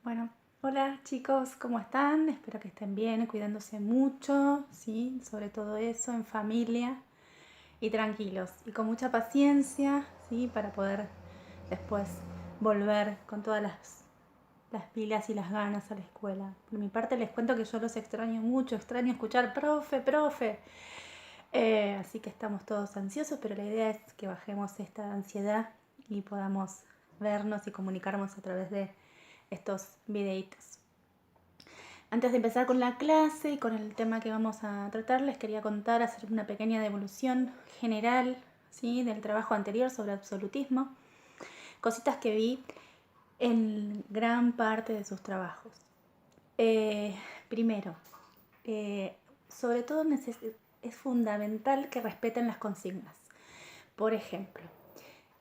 Bueno, hola chicos, ¿cómo están? Espero que estén bien, cuidándose mucho, ¿sí? Sobre todo eso, en familia y tranquilos y con mucha paciencia, ¿sí? Para poder después volver con todas las pilas y las ganas a la escuela. Por mi parte les cuento que yo los extraño mucho, extraño escuchar profe, profe. Así que estamos todos ansiosos, pero la idea es que bajemos esta ansiedad y podamos vernos y comunicarnos a través de estos videitos. Antes de empezar con la clase y con el tema que vamos a tratar, les quería contar, hacer una pequeña devolución general, ¿sí? Del trabajo anterior sobre absolutismo. Cositas que vi en gran parte de sus trabajos. Primero, sobre todo es fundamental que respeten las consignas. Por ejemplo,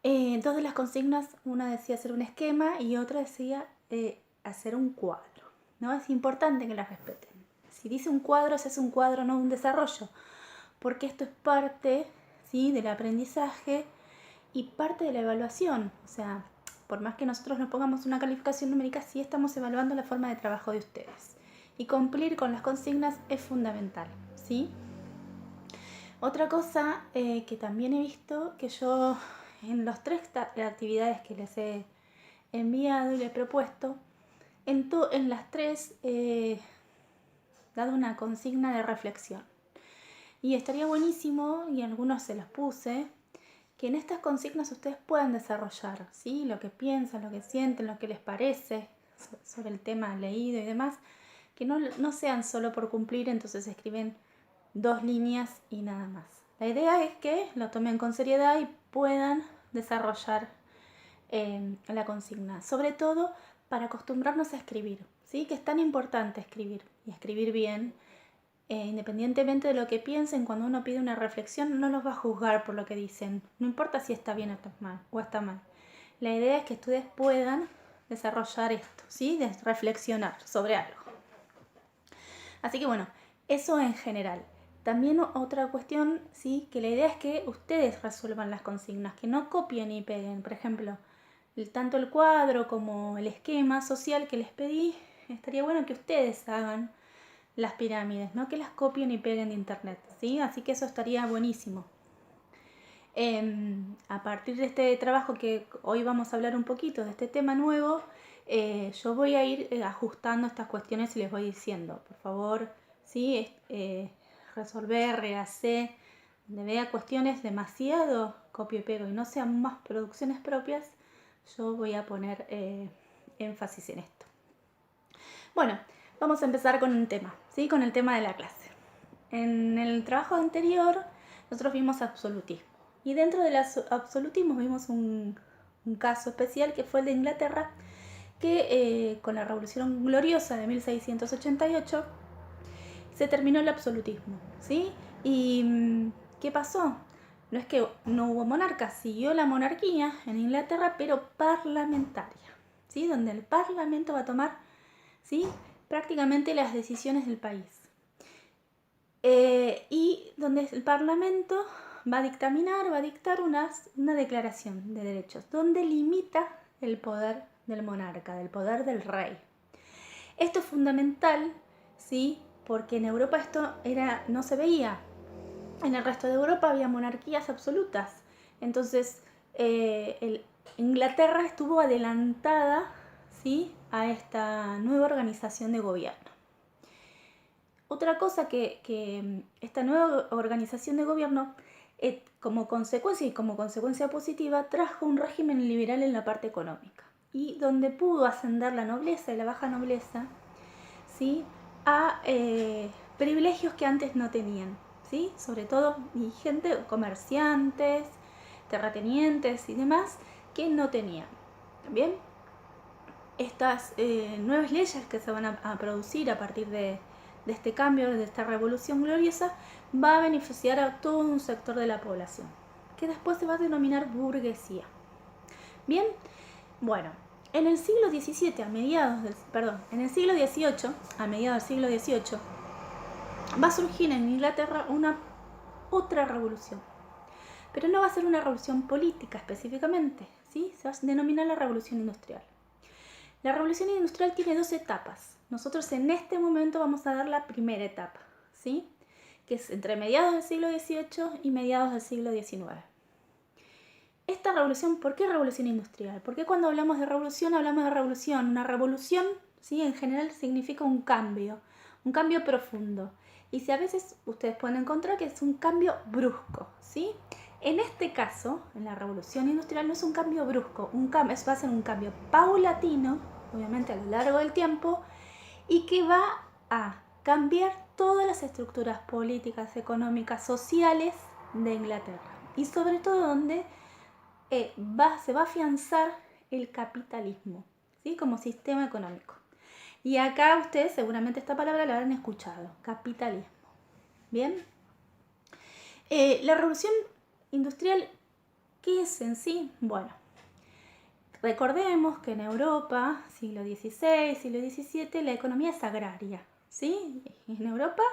dos de las consignas, una decía hacer un esquema y otra decía hacer un cuadro. ¿No? Es importante que las respeten. Si dice un cuadro, ese es un cuadro, no un desarrollo, porque esto es parte, ¿sí? Del aprendizaje y parte de la evaluación. O sea, por más que nosotros nos pongamos una calificación numérica, sí estamos evaluando la forma de trabajo de ustedes. Y cumplir con las consignas es fundamental, ¿sí? Otra cosa que también he visto, que yo en las 3 actividades que les he enviado y les he propuesto, en las 3 dado una consigna de reflexión. Y estaría buenísimo, y algunos se los puse, que en estas consignas ustedes puedan desarrollar, ¿sí? Lo que piensan, lo que sienten, lo que les parece sobre el tema leído y demás, que no sean solo por cumplir, entonces escriben 2 líneas y nada más. La idea es que lo tomen con seriedad y puedan desarrollar la consigna, sobre todo para acostumbrarnos a escribir, ¿sí? Que es tan importante escribir y escribir bien. Independientemente de lo que piensen, cuando uno pide una reflexión no los va a juzgar por lo que dicen, no importa si está bien o está mal. La idea es que ustedes puedan desarrollar esto, ¿sí? De reflexionar sobre algo. Así que bueno, eso en general. También otra cuestión, ¿sí? Que la idea es que ustedes resuelvan las consignas, que no copien y peguen. Por ejemplo, tanto el cuadro como el esquema social que les pedí, estaría bueno que ustedes hagan las pirámides, no que las copien y peguen de internet, ¿sí? Así que eso estaría buenísimo. A partir de este trabajo que hoy vamos a hablar un poquito de este tema nuevo, yo voy a ir ajustando estas cuestiones y les voy diciendo, por favor, ¿sí? Resolver, rehacer, donde vea cuestiones demasiado copio y pego y no sean más producciones propias, yo voy a poner énfasis en esto. Bueno, vamos a empezar con un tema, ¿sí? Con el tema de la clase. En el trabajo anterior nosotros vimos absolutismo y dentro del absolutismo vimos un caso especial que fue el de Inglaterra, que con la Revolución Gloriosa de 1688 se terminó el absolutismo, ¿sí? ¿Y qué pasó? No es que no hubo monarca, siguió la monarquía en Inglaterra, pero parlamentaria, ¿sí? Donde el parlamento va a tomar, ¿sí? Prácticamente las decisiones del país. Y donde el Parlamento va a dictar una declaración de derechos, donde limita el poder del monarca, del poder del rey. Esto es fundamental, ¿sí? Porque en Europa esto no se veía. En el resto de Europa había monarquías absolutas. Entonces, Inglaterra estuvo adelantada, ¿sí? A esta nueva organización de gobierno. Otra cosa que esta nueva organización de gobierno, como consecuencia positiva, trajo un régimen liberal en la parte económica y donde pudo ascender la nobleza y la baja nobleza, ¿sí? A privilegios que antes no tenían, ¿sí? Sobre todo gente, comerciantes, terratenientes y demás que no tenían. Bien, estas nuevas leyes que se van a producir a partir de este cambio, de esta revolución gloriosa, va a beneficiar a todo un sector de la población, que después se va a denominar burguesía. Bien, bueno, en el siglo XVII, en el siglo XVIII, a mediados del siglo XVIII, va a surgir en Inglaterra otra revolución. Pero no va a ser una revolución política específicamente, ¿sí? Se va a denominar la revolución industrial. La revolución industrial tiene 2 etapas. Nosotros en este momento vamos a dar la primera etapa, ¿sí? Que es entre mediados del siglo XVIII y mediados del siglo XIX. Esta revolución, ¿por qué revolución industrial? Porque cuando hablamos de revolución, hablamos de revolución. Una revolución, ¿sí? En general significa un cambio profundo. Y si a veces ustedes pueden encontrar que es un cambio brusco, ¿sí? En este caso, en la revolución industrial no es un cambio brusco, va a ser un cambio paulatino, obviamente a lo largo del tiempo, y que va a cambiar todas las estructuras políticas, económicas, sociales de Inglaterra. Y sobre todo donde se va a afianzar el capitalismo, ¿sí? Como sistema económico. Y acá ustedes seguramente esta palabra la habrán escuchado, capitalismo. ¿Bien? La revolución industrial, ¿qué es en sí? Bueno, recordemos que en Europa, siglo XVI, siglo XVII, la economía es agraria, ¿sí? En Europa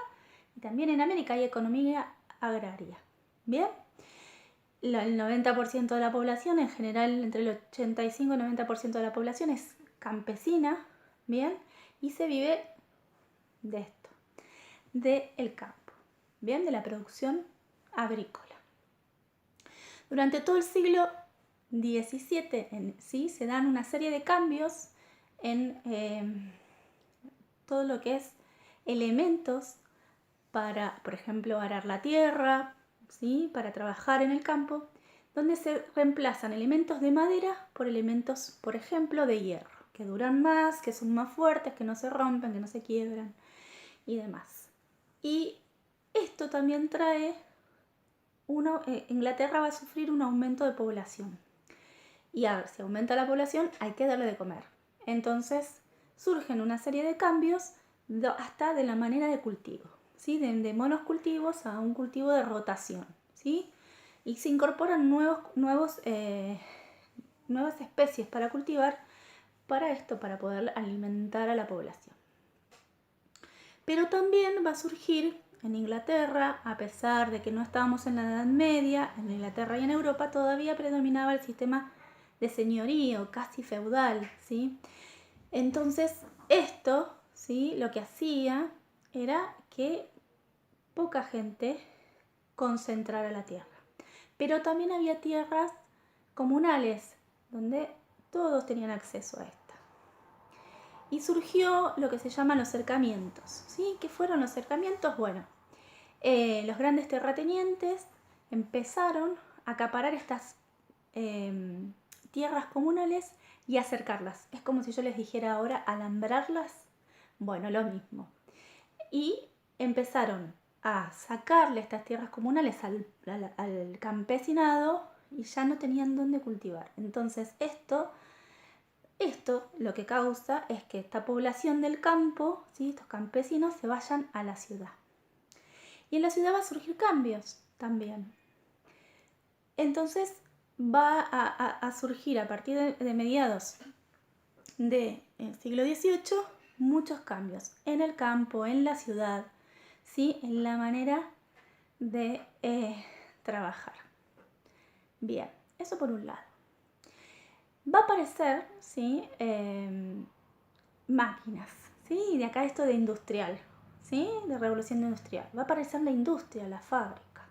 y también en América hay economía agraria. ¿Bien? El 90% de la población, en general entre el 85 y el 90% de la población es campesina, ¿bien? Y se vive de esto, del campo, ¿bien? De la producción agrícola. Durante todo el siglo XVII, ¿sí? Se dan una serie de cambios en todo lo que es elementos para, por ejemplo, arar la tierra, ¿sí? Para trabajar en el campo, donde se reemplazan elementos de madera por elementos, por ejemplo, de hierro, que duran más, que son más fuertes, que no se rompen, que no se quiebran y demás. Y esto también trae, Inglaterra va a sufrir un aumento de población. Y a ver, si aumenta la población, hay que darle de comer. Entonces surgen una serie de cambios hasta de la manera de cultivo, ¿sí? De monocultivos a un cultivo de rotación, ¿sí? Y se incorporan nuevas especies para cultivar para esto, para poder alimentar a la población. Pero también va a surgir en Inglaterra, a pesar de que no estábamos en la Edad Media, en Inglaterra y en Europa todavía predominaba el sistema de señorío, casi feudal, ¿sí? Entonces esto, ¿sí? Lo que hacía era que poca gente concentrara la tierra. Pero también había tierras comunales, donde todos tenían acceso a esta. Y surgió lo que se llaman los cercamientos, ¿sí? ¿Qué fueron los cercamientos? Bueno, los grandes terratenientes empezaron a acaparar estas tierras comunales y acercarlas. Es como si yo les dijera ahora alambrarlas. Bueno, lo mismo. Y empezaron a sacarle estas tierras comunales al campesinado y ya no tenían dónde cultivar. Entonces esto lo que causa es que esta población del campo, ¿sí? Estos campesinos se vayan a la ciudad. Y en la ciudad va a surgir cambios también. Entonces va a surgir a partir de mediados del siglo XVIII muchos cambios en el campo, en la ciudad, ¿sí? En la manera de trabajar. Bien, eso por un lado. Va a aparecer, ¿sí? Máquinas, ¿sí? De acá esto de industrial, ¿sí? De revolución industrial. Va a aparecer la industria, la fábrica.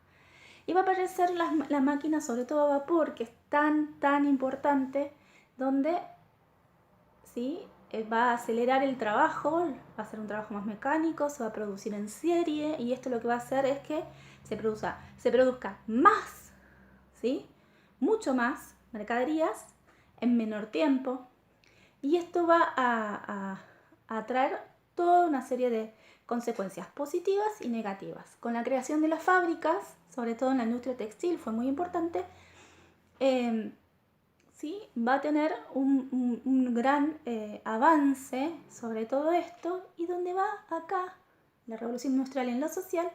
Y va a aparecer las máquinas, sobre todo a vapor, que es tan importante, donde, ¿sí? Va a acelerar el trabajo, va a ser un trabajo más mecánico, se va a producir en serie, y esto lo que va a hacer es que se produzca más, ¿sí? Mucho más mercaderías en menor tiempo, y esto va a traer toda una serie de consecuencias positivas y negativas. Con la creación de las fábricas, sobre todo en la industria textil, fue muy importante, ¿sí? Va a tener un gran avance sobre todo esto, y donde va acá la revolución industrial en lo social,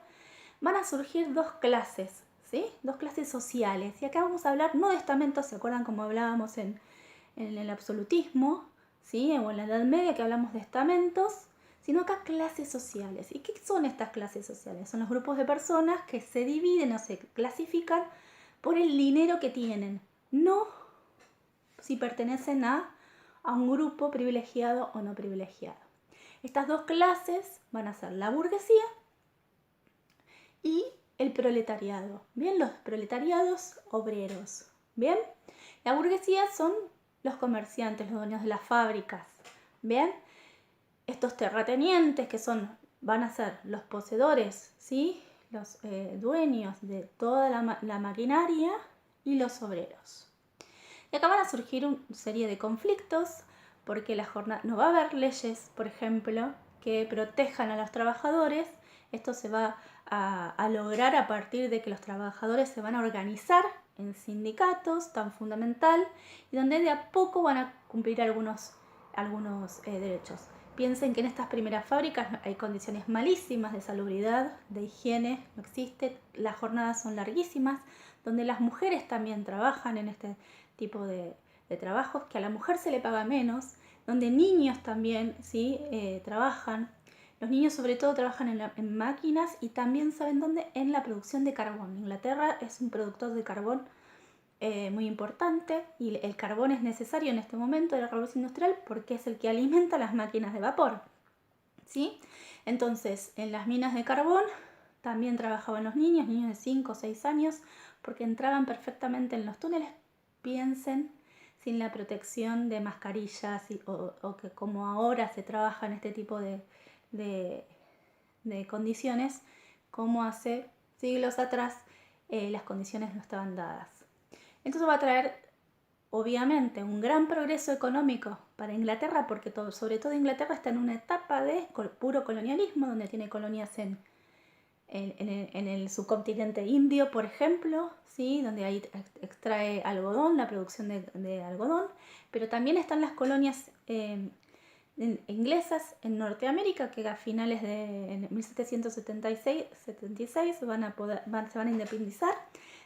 van a surgir dos clases, ¿sí? Dos clases sociales. Y acá vamos a hablar no de estamentos, ¿se acuerdan como hablábamos en el absolutismo, ¿sí? O en la Edad Media que hablamos de estamentos, sino acá clases sociales. ¿Y qué son estas clases sociales? Son los grupos de personas que se dividen o se clasifican por el dinero que tienen, no si pertenecen a a un grupo privilegiado o no privilegiado. Estas dos clases van a ser la burguesía y el proletariado. Bien, los proletariados obreros. Bien, la burguesía son los comerciantes, los dueños de las fábricas. Bien, estos terratenientes que van a ser los poseedores, ¿sí? Los dueños de toda la maquinaria y los obreros. Y acá van a surgir una serie de conflictos porque no va a haber leyes, por ejemplo, que protejan a los trabajadores. Esto se va a lograr a partir de que los trabajadores se van a organizar en sindicatos tan fundamental y donde de a poco van a cumplir algunos derechos. Piensen que en estas primeras fábricas hay condiciones malísimas de salubridad, de higiene, no existe, las jornadas son larguísimas, donde las mujeres también trabajan en este tipo de trabajos, que a la mujer se le paga menos, donde niños también ¿sí? Trabajan. Los niños sobre todo trabajan en máquinas y también saben dónde, en la producción de carbón. Inglaterra es un productor de carbón muy importante y el carbón es necesario en este momento de la revolución industrial porque es el que alimenta las máquinas de vapor, ¿sí? Entonces, en las minas de carbón también trabajaban los niños de 5 o 6 años, porque entraban perfectamente en los túneles, piensen, sin la protección de mascarillas o que como ahora se trabaja en este tipo de condiciones, como hace siglos atrás las condiciones no estaban dadas. Entonces va a traer, obviamente, un gran progreso económico para Inglaterra, porque sobre todo Inglaterra está en una etapa de puro colonialismo, donde tiene colonias en el subcontinente indio, por ejemplo, ¿sí? Donde ahí extrae algodón, la producción de algodón, pero también están las colonias inglesas en Norteamérica, que a finales de 1776 se van a independizar,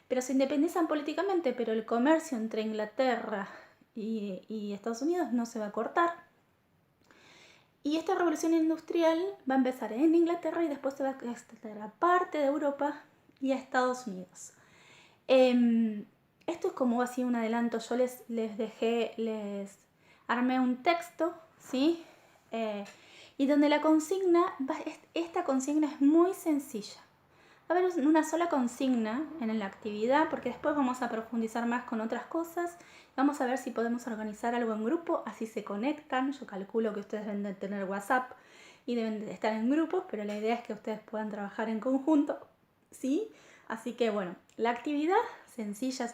pero se independizan políticamente, pero el comercio entre Inglaterra y Estados Unidos no se va a cortar. Y esta revolución industrial va a empezar en Inglaterra y después se va a extender a parte de Europa y a Estados Unidos. Esto es como así un adelanto. Yo les armé un texto, ¿sí? Y donde esta consigna es muy sencilla. Va a haber una sola consigna en la actividad, porque después vamos a profundizar más con otras cosas. Vamos a ver si podemos organizar algo en grupo, así se conectan. Yo calculo que ustedes deben de tener WhatsApp y deben de estar en grupos, pero la idea es que ustedes puedan trabajar en conjunto, ¿sí? Así que bueno, la actividad sencilla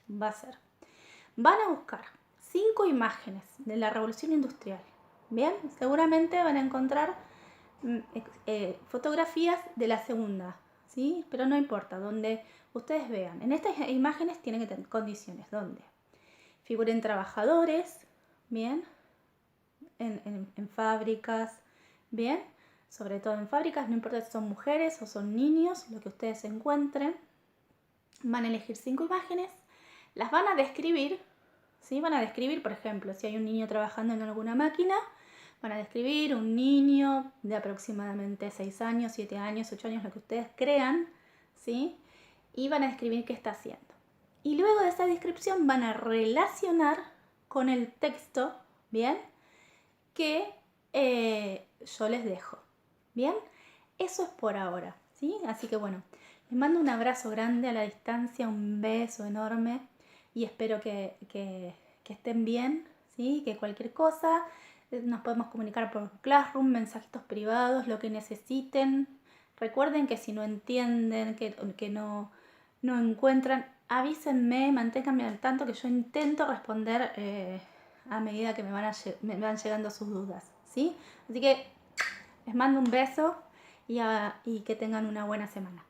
va a ser: van a buscar 5 imágenes de la revolución industrial. Bien, seguramente van a encontrar fotografías de la segunda, ¿sí? Pero no importa, donde ustedes vean. En estas imágenes tienen que tener condiciones donde figuren trabajadores, bien, en fábricas, bien, sobre todo en fábricas, no importa si son mujeres o son niños, lo que ustedes encuentren. Van a elegir 5 imágenes, las van a describir, ¿sí? Van a describir, por ejemplo, si hay un niño trabajando en alguna máquina, van a describir un niño de aproximadamente 6 años, 7 años, 8 años, lo que ustedes crean, ¿sí? Y van a describir qué está haciendo. Y luego de esa descripción van a relacionar con el texto, ¿bien? Que yo les dejo, ¿bien? Eso es por ahora, ¿sí? Así que bueno, les mando un abrazo grande a la distancia, un beso enorme y espero que estén bien, ¿sí? Que cualquier cosa nos podemos comunicar por Classroom, mensajitos privados, lo que necesiten. Recuerden que si no entienden, que no encuentran, avísenme, manténganme al tanto, que yo intento responder a medida que me van llegando sus dudas, ¿sí? Así que les mando un beso y que tengan una buena semana.